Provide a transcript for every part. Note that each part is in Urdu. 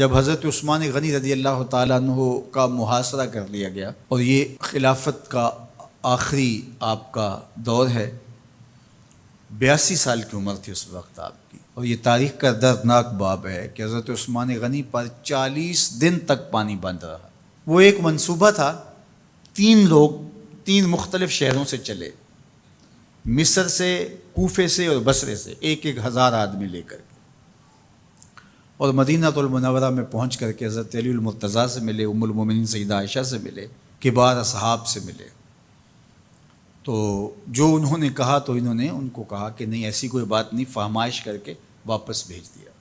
جب حضرت عثمان غنی رضی اللہ تعالیٰ عنہ کا محاصرہ کر لیا گیا اور یہ خلافت کا آخری آپ کا دور ہے، 82 سال کی عمر تھی اس وقت آپ کی، اور یہ تاریخ کا دردناک باب ہے کہ حضرت عثمان غنی پر 40 دن تک پانی بند رہا۔ وہ ایک منصوبہ تھا، 3 لوگ 3 مختلف شہروں سے چلے، مصر سے، کوفے سے اور بصرے سے، 1,000 آدمی لے کر کے، اور مدینہ المنورہ میں پہنچ کر کے حضرت علی المرتضیٰ سے ملے، ام المومنین سیدہ عائشہ سے ملے، کبار اصحاب سے ملے۔ تو جو انہوں نے کہا تو انہوں نے ان کو کہا کہ نہیں، ایسی کوئی بات نہیں، فہمائش کر کے واپس بھیج دیا۔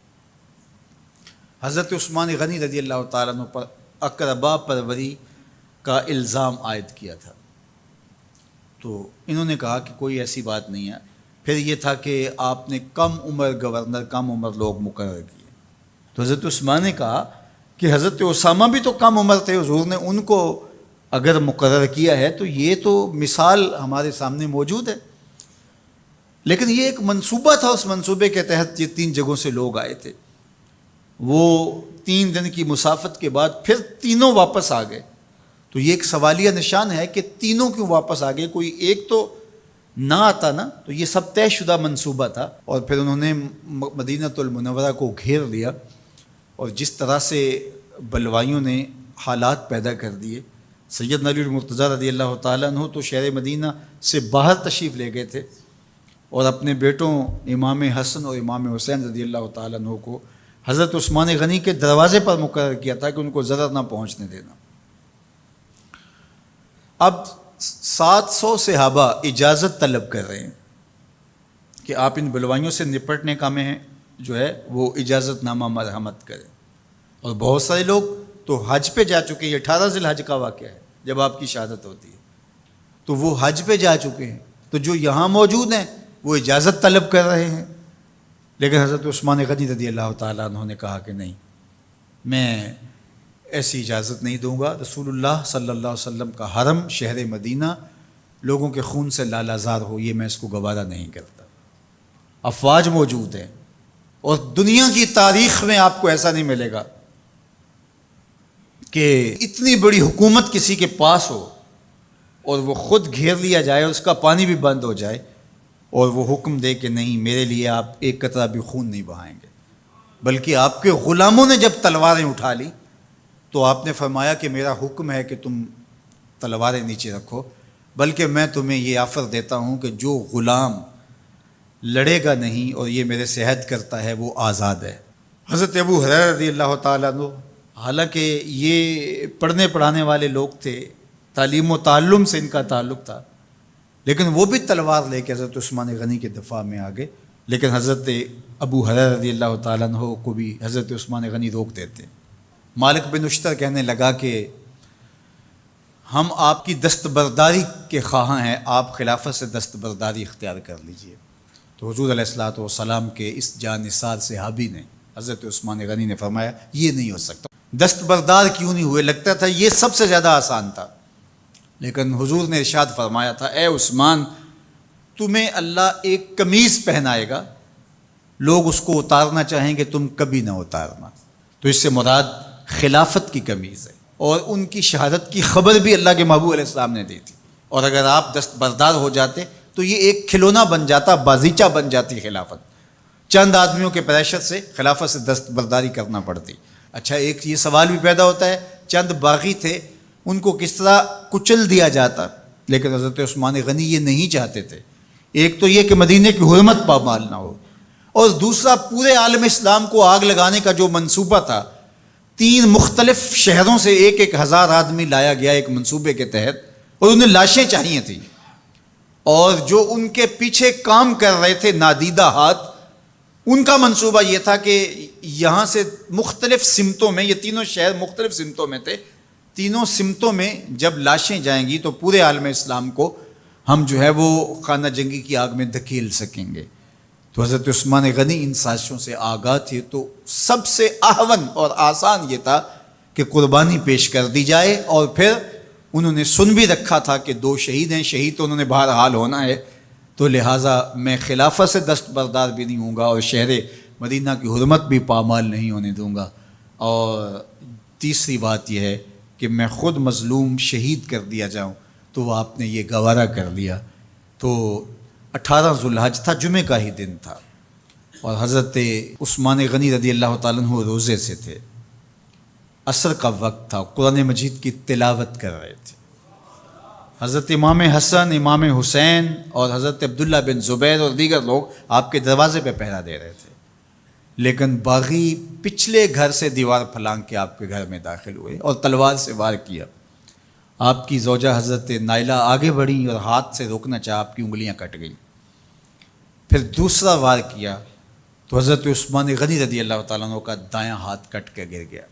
حضرت عثمان غنی رضی اللہ تعالیٰ عنہ پر اقربا پروری کا الزام عائد کیا تھا، تو انہوں نے کہا کہ کوئی ایسی بات نہیں ہے۔ پھر یہ تھا کہ آپ نے کم عمر گورنر، کم عمر لوگ مقرر کیے، تو حضرت عثمان نے کہا کہ حضرت اسامہ بھی تو کم عمر تھے، حضور نے ان کو اگر مقرر کیا ہے تو یہ تو مثال ہمارے سامنے موجود ہے۔ لیکن یہ ایک منصوبہ تھا، اس منصوبے کے تحت یہ 3 جگہوں سے لوگ آئے تھے۔ وہ 3 دن کی مسافت کے بعد پھر تینوں واپس آ گئے، تو یہ ایک سوالیہ نشان ہے کہ تینوں کیوں واپس آ گئے، کوئی ایک تو نہ آتا نا۔ تو یہ سب طے شدہ منصوبہ تھا، اور پھر انہوں نے مدینہ المنورہ کو گھیر لیا، اور جس طرح سے بلوائیوں نے حالات پیدا کر دیے۔ سیدنا علی المرتضیٰ رضی اللہ تعالیٰ عنہ تو شہر مدینہ سے باہر تشریف لے گئے تھے، اور اپنے بیٹوں امام حسن اور امام حسین رضی اللہ تعالیٰ عنہ کو حضرت عثمان غنی کے دروازے پر مقرر کیا تھا کہ ان کو ضرر نہ پہنچنے دینا۔ اب 700 صحابہ اجازت طلب کر رہے ہیں کہ آپ ان بلوائیوں سے نپٹنے کا میں جو ہے وہ اجازت نامہ مرحمت کریں، اور بہت سارے لوگ تو حج پہ جا چکے ہیں۔ 18 ذی الحج کا واقعہ ہے جب آپ کی شہادت ہوتی ہے، تو وہ حج پہ جا چکے ہیں، تو جو یہاں موجود ہیں وہ اجازت طلب کر رہے ہیں۔ لیکن حضرت عثمان غنی رضی اللہ تعالیٰ عنہ نے کہا کہ نہیں، میں ایسی اجازت نہیں دوں گا۔ رسول اللہ صلی اللہ علیہ وسلم کا حرم شہر مدینہ لوگوں کے خون سے لالازار ہو، یہ میں اس کو گوارا نہیں کرتا۔ افواج موجود ہیں، اور دنیا کی تاریخ میں آپ کو ایسا نہیں ملے گا کہ اتنی بڑی حکومت کسی کے پاس ہو اور وہ خود گھیر لیا جائے، اور اس کا پانی بھی بند ہو جائے، اور وہ حکم دے کہ نہیں، میرے لیے آپ ایک قطرہ بھی خون نہیں بہائیں گے۔ بلکہ آپ کے غلاموں نے جب تلواریں اٹھا لی تو آپ نے فرمایا کہ میرا حکم ہے کہ تم تلواریں نیچے رکھو، بلکہ میں تمہیں یہ آفر دیتا ہوں کہ جو غلام لڑے گا نہیں اور یہ میرے سے عہد کرتا ہے وہ آزاد ہے۔ حضرت ابو ہریرہ رضی اللہ تعالیٰ عنہ، حالانکہ یہ پڑھنے پڑھانے والے لوگ تھے، تعلیم و تعلم سے ان کا تعلق تھا، لیکن وہ بھی تلوار لے کے حضرت عثمان غنی کے دفاع میں آ گئے۔ لیکن حضرت ابو ہریرہ رضی اللہ تعالیٰ عنہ کو بھی حضرت عثمان غنی روک دیتے۔ مالک بن اشتر کہنے لگا کہ ہم آپ کی دستبرداری کے خواہاں ہیں، آپ خلافت سے دستبرداری اختیار کر لیجئے۔ تو حضور علیہ الصلوۃ والسلام کے اس جانثار صحابی نے، حضرت عثمان غنی نے فرمایا یہ نہیں ہو سکتا۔ دستبردار کیوں نہیں ہوئے؟ لگتا تھا یہ سب سے زیادہ آسان تھا، لیکن حضور نے ارشاد فرمایا تھا، اے عثمان، تمہیں اللہ ایک قمیض پہنائے گا، لوگ اس کو اتارنا چاہیں گے، تم کبھی نہ اتارنا۔ تو اس سے مراد خلافت کی قمیض ہے، اور ان کی شہادت کی خبر بھی اللہ کے محبوب علیہ السلام نے دی تھی، اور اگر آپ دستبردار ہو جاتے تو یہ ایک کھلونا بن جاتا، بازیچہ بن جاتی خلافت۔ چند آدمیوں کے پریشر سے خلافت سے دستبرداری کرنا پڑتی۔ اچھا، ایک یہ سوال بھی پیدا ہوتا ہے، چند باغی تھے، ان کو کس طرح کچل دیا جاتا؟ لیکن حضرت عثمان غنی یہ نہیں چاہتے تھے۔ ایک تو یہ کہ مدینے کی حرمت پامال نہ ہو، اور دوسرا پورے عالم اسلام کو آگ لگانے کا جو منصوبہ تھا، 3 مختلف شہروں سے 1,000 آدمی لایا گیا ایک منصوبے کے تحت، اور انہیں لاشیں چاہیے تھیں، اور جو ان کے پیچھے کام کر رہے تھے نادیدہ ہاتھ، ان کا منصوبہ یہ تھا کہ یہاں سے مختلف سمتوں میں، یہ تینوں شہر مختلف سمتوں میں تھے، تینوں سمتوں میں جب لاشیں جائیں گی تو پورے عالم اسلام کو ہم جو ہے وہ خانہ جنگی کی آگ میں دھکیل سکیں گے۔ تو حضرت عثمان غنی ان سازشوں سے آگاہ تھے، تو سب سے اہون اور آسان یہ تھا کہ قربانی پیش کر دی جائے، اور پھر انہوں نے سن بھی رکھا تھا کہ 2 شہید ہیں، شہید تو انہوں نے بہرحال ہونا ہے، تو لہٰذا میں خلافت سے دستبردار بھی نہیں ہوں گا، اور شہر مدینہ کی حرمت بھی پامال نہیں ہونے دوں گا۔ اور تیسری بات یہ ہے کہ میں خود مظلوم شہید کر دیا جاؤں، تو وہ آپ نے یہ گوارا کر لیا۔ تو 18 ذوالحج تھا، جمعہ کا ہی دن تھا، اور حضرت عثمان غنی رضی اللہ تعالیٰ عنہ روزے سے تھے، عصر کا وقت تھا، قرآن مجید کی تلاوت کر رہے تھے۔ حضرت امام حسن، امام حسین اور حضرت عبداللہ بن زبیر اور دیگر لوگ آپ کے دروازے پہ پہرا دے رہے تھے، لیکن باغی پچھلے گھر سے دیوار پھلانگ کے آپ کے گھر میں داخل ہوئے اور تلوار سے وار کیا۔ آپ کی زوجہ حضرت نائلہ آگے بڑھیں اور ہاتھ سے روکنا چاہا، آپ کی انگلیاں کٹ گئیں۔ پھر دوسرا وار کیا تو حضرت عثمان غنی رضی اللہ تعالیٰ عنہ کا دایاں ہاتھ کٹ کے گر گیا۔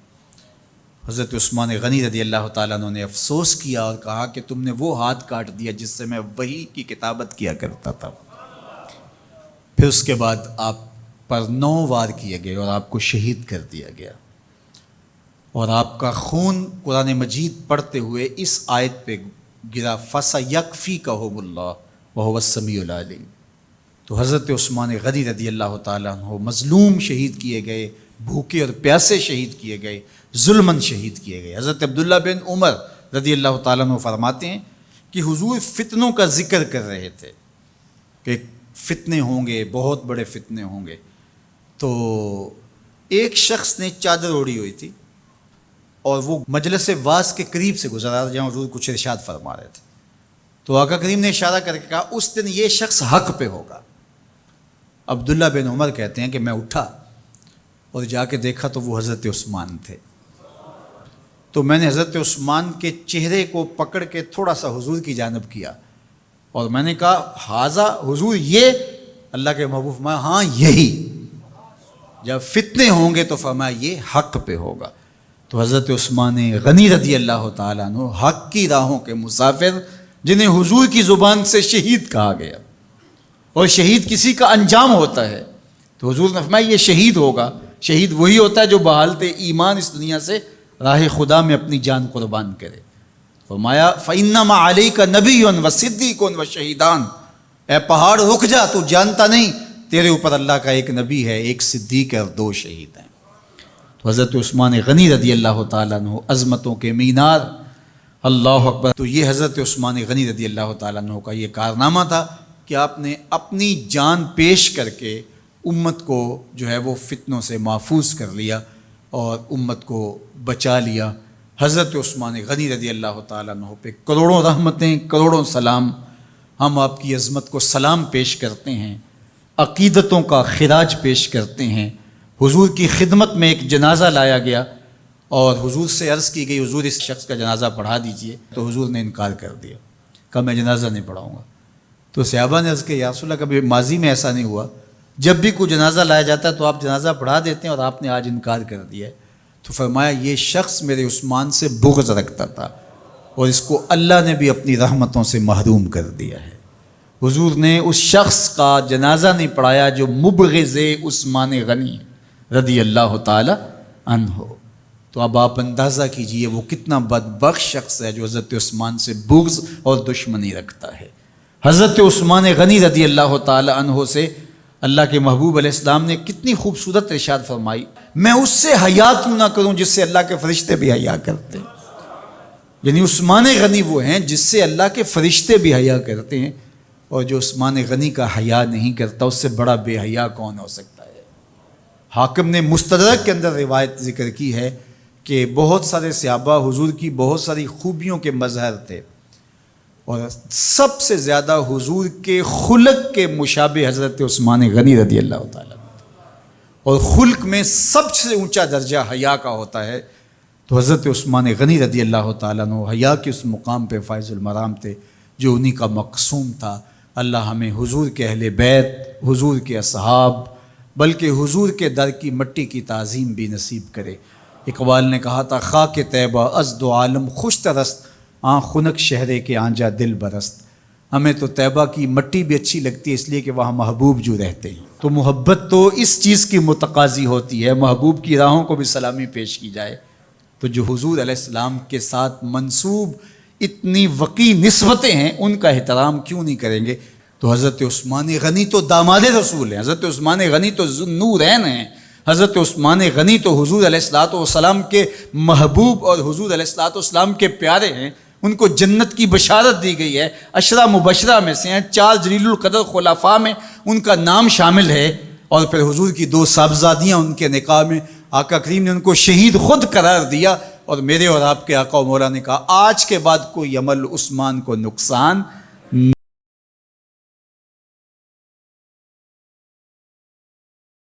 حضرت عثمان غنی رضی اللہ تعالیٰ عنہ نے افسوس کیا اور کہا کہ تم نے وہ ہاتھ کاٹ دیا جس سے میں وحی کی کتابت کیا کرتا تھا۔ پھر اس کے بعد آپ پر 9 وار کیے گئے اور آپ کو شہید کر دیا گیا، اور آپ کا خون قرآن مجید پڑھتے ہوئے اس آیت پہ گرا، فَسَيَكْفِيكَهُمُ اللَّهُ وَهُوَ السَّمِيعُ الْعَلِيمُ۔ تو حضرت عثمان غنی رضی اللہ تعالیٰ عنہ مظلوم شہید کیے گئے، بھوکے اور پیاسے شہید کیے گئے، ظلماً شہید کیے گئے۔ حضرت عبداللہ بن عمر رضی اللہ تعالیٰ عنہ فرماتے ہیں کہ حضور فتنوں کا ذکر کر رہے تھے کہ فتنے ہوں گے، بہت بڑے فتنے ہوں گے۔ تو ایک شخص نے چادر اوڑھی ہوئی تھی اور وہ مجلس واعظ کے قریب سے گزرا جہاں حضور کچھ ارشاد فرما رہے تھے، تو آقا کریم نے اشارہ کر کے کہا اس دن یہ شخص حق پہ ہوگا۔ عبداللہ بن عمر کہتے ہیں کہ میں اٹھا اور جا کے دیکھا تو وہ حضرت عثمان تھے۔ تو میں نے حضرت عثمان کے چہرے کو پکڑ کے تھوڑا سا حضور کی جانب کیا اور میں نے کہا حاذا، حضور یہ؟ اللہ کے محبوب فرمایا ہاں یہی، جب فتنے ہوں گے تو فرمایا یہ حق پہ ہوگا۔ تو حضرت عثمان غنی رضی اللہ تعالیٰ عنہ حق کی راہوں کے مسافر، جنہیں حضور کی زبان سے شہید کہا گیا، اور شہید کسی کا انجام ہوتا ہے، تو حضور نے فرمایا یہ شہید ہوگا۔ شہید وہی ہوتا ہے جو بحالت ایمان اس دنیا سے راہ خدا میں اپنی جان قربان کرے۔ فرمایا فَإِنَّمَا عَلَيْكَ نَبِيٌّ وَصِدِّيقٌ وَشَهِيدَانِ، اے پہاڑ رک جا، تو جانتا نہیں تیرے اوپر اللہ کا ایک نبی ہے، ایک صدیق ہے اور 2 شہید ہیں۔ تو حضرت عثمان غنی رضی اللہ تعالیٰ عنہ عظمتوں کے مینار، اللہ اکبر۔ تو یہ حضرت عثمان غنی رضی اللہ تعالیٰ عنہ کا یہ کارنامہ تھا کہ آپ نے اپنی جان پیش کر کے امت کو جو ہے وہ فتنوں سے محفوظ کر لیا اور امت کو بچا لیا۔ حضرت عثمان غنی رضی اللہ تعالیٰ عنہ پہ کروڑوں رحمتیں، کروڑوں سلام۔ ہم آپ کی عظمت کو سلام پیش کرتے ہیں، عقیدتوں کا خراج پیش کرتے ہیں۔ حضور کی خدمت میں ایک جنازہ لایا گیا اور حضور سے عرض کی گئی حضور اس شخص کا جنازہ پڑھا دیجئے، تو حضور نے انکار کر دیا، کہا میں جنازہ نہیں پڑھاؤں گا۔ تو صحابہ نے عرض کیا یا رسول اللہ، کبھی ماضی میں ایسا نہیں ہوا، جب بھی کوئی جنازہ لایا جاتا ہے تو آپ جنازہ پڑھا دیتے ہیں اور آپ نے آج انکار کر دیا ہے۔ تو فرمایا یہ شخص میرے عثمان سے بغض رکھتا تھا اور اس کو اللہ نے بھی اپنی رحمتوں سے محروم کر دیا ہے۔ حضور نے اس شخص کا جنازہ نہیں پڑھایا جو مبغض عثمان غنی رضی اللہ تعالی عنہ۔ تو اب آپ اندازہ کیجئے وہ کتنا بدبخت شخص ہے جو حضرت عثمان سے بغض اور دشمنی رکھتا ہے۔ حضرت عثمان غنی رضی اللہ تعالی عنہ سے اللہ کے محبوب علیہ السلام نے کتنی خوبصورت ارشاد فرمائی، میں اس سے حیا کیوں نہ کروں جس سے اللہ کے فرشتے بھی حیا کرتے ہیں۔ یعنی عثمان غنی وہ ہیں جس سے اللہ کے فرشتے بھی حیا کرتے ہیں، اور جو عثمان غنی کا حیا نہیں کرتا اس سے بڑا بے حیا کون ہو سکتا ہے۔ حاکم نے مستدرک کے اندر روایت ذکر کی ہے کہ بہت سارے صحابہ حضور کی بہت ساری خوبیوں کے مظہر تھے، اور سب سے زیادہ حضور کے خلق کے مشابہ حضرت عثمان غنی رضی اللہ تعالیٰ، اور خلق میں سب سے اونچا درجہ حیا کا ہوتا ہے۔ تو حضرت عثمان غنی رضی اللہ تعالیٰ عنہ حیا کے اس مقام پہ فائز المرام تھے جو انہی کا مقصوم تھا۔ اللہ ہمیں حضور کے اہل بیت، حضور کے اصحاب، بلکہ حضور کے در کی مٹی کی تعظیم بھی نصیب کرے۔ اقبال نے کہا تھا خاک طیبہ از دو عالم خوش ترست، آن خنک شہرے کے آنجا دل برست۔ ہمیں تو طیبہ کی مٹی بھی اچھی لگتی ہے اس لیے کہ وہاں محبوب جو رہتے ہیں، تو محبت تو اس چیز کی متقاضی ہوتی ہے، محبوب کی راہوں کو بھی سلامی پیش کی جائے۔ تو جو حضور علیہ السلام کے ساتھ منسوب اتنی وقی نسبتیں ہیں ان کا احترام کیوں نہیں کریں گے؟ تو حضرت عثمان غنی تو داماد رسول ہیں، حضرت عثمان غنی تو ذو النورین ہیں، حضرت عثمان غنی تو حضور علیہ الصلوۃ والسلام کے محبوب اور حضور علیہ الصلوۃ والسلام کے پیارے ہیں، ان کو جنت کی بشارت دی گئی ہے، عشرہ مبشرہ میں سے ہیں، 4 جلیل القدر خلفاء میں ان کا نام شامل ہے، اور پھر حضور کی 2 صاحبزادیاں ان کے نکاح میں آقا کریم نے ان کو شہید خود قرار دیا، اور میرے اور آپ کے آقا و مولا نے کہا آج کے بعد کوئی عمل عثمان کو نقصان